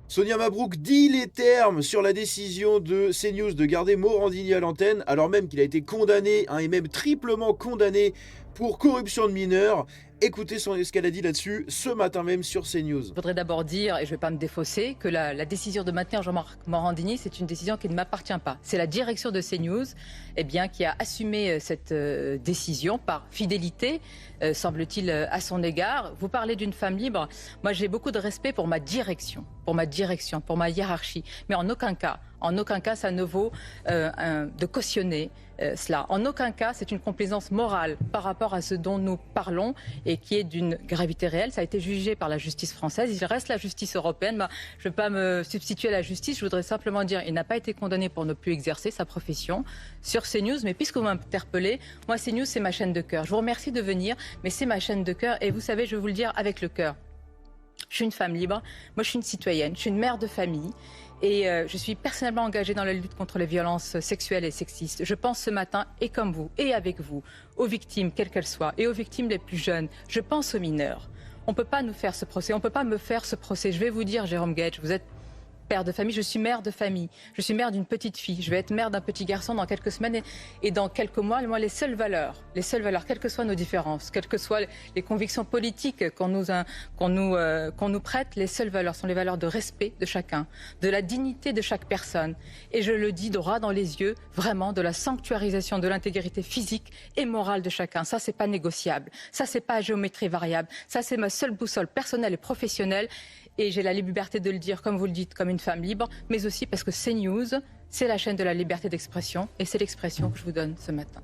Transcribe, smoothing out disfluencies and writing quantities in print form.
Sonia Mabrouk dit les termes sur la décision de CNews de garder Morandini à l'antenne, alors même qu'il a été condamné, et même triplement condamné pour corruption de mineurs. Écoutez ce qu'elle a dit là-dessus ce matin même sur CNews. Je voudrais d'abord dire, et je ne vais pas me défausser, que la décision de maintenir Jean-Marc Morandini, c'est une décision qui ne m'appartient pas. C'est la direction de CNews qui a assumé cette décision par fidélité, semble-t-il, à son égard. Vous parlez d'une femme libre. Moi, j'ai beaucoup de respect pour ma direction, pour ma hiérarchie. Mais en aucun cas, ça ne vaut de cautionner cela. En aucun cas, c'est une complaisance morale par rapport à ce dont nous parlons et qui est d'une gravité réelle. Ça a été jugé par la justice française. Il reste la justice européenne. Je ne vais pas me substituer à la justice. Je voudrais simplement dire qu'il n'a pas été condamné pour ne plus exercer sa profession sur CNews. Mais puisque vous m'interpellez, moi, CNews, c'est ma chaîne de cœur. Je vous remercie de venir, mais c'est ma chaîne de cœur. Et vous savez, je vais vous le dire avec le cœur. Je suis une femme libre. Moi, je suis une citoyenne. Je suis une mère de famille. Et je suis personnellement engagée dans la lutte contre les violences sexuelles et sexistes. Je pense ce matin, et comme vous, et avec vous, aux victimes, quelles qu'elles soient, et aux victimes les plus jeunes. Je pense aux mineurs. On ne peut pas nous faire ce procès. On ne peut pas me faire ce procès. Je vais vous dire, Jérôme Guedj, vous êtes père de famille, je suis mère de famille. Je suis mère d'une petite fille. Je vais être mère d'un petit garçon dans quelques semaines et dans quelques mois. Moi, les seules valeurs, quelles que soient nos différences, quelles que soient les convictions politiques qu'on nous prête, les seules valeurs sont les valeurs de respect de chacun, de la dignité de chaque personne. Et je le dis droit dans les yeux, vraiment, de la sanctuarisation de l'intégrité physique et morale de chacun. Ça, c'est pas négociable. Ça, c'est pas à géométrie variable. Ça, c'est ma seule boussole personnelle et professionnelle. Et j'ai la liberté de le dire, comme vous le dites, comme une femme libre, mais aussi parce que CNews, c'est la chaîne de la liberté d'expression et c'est l'expression que je vous donne ce matin.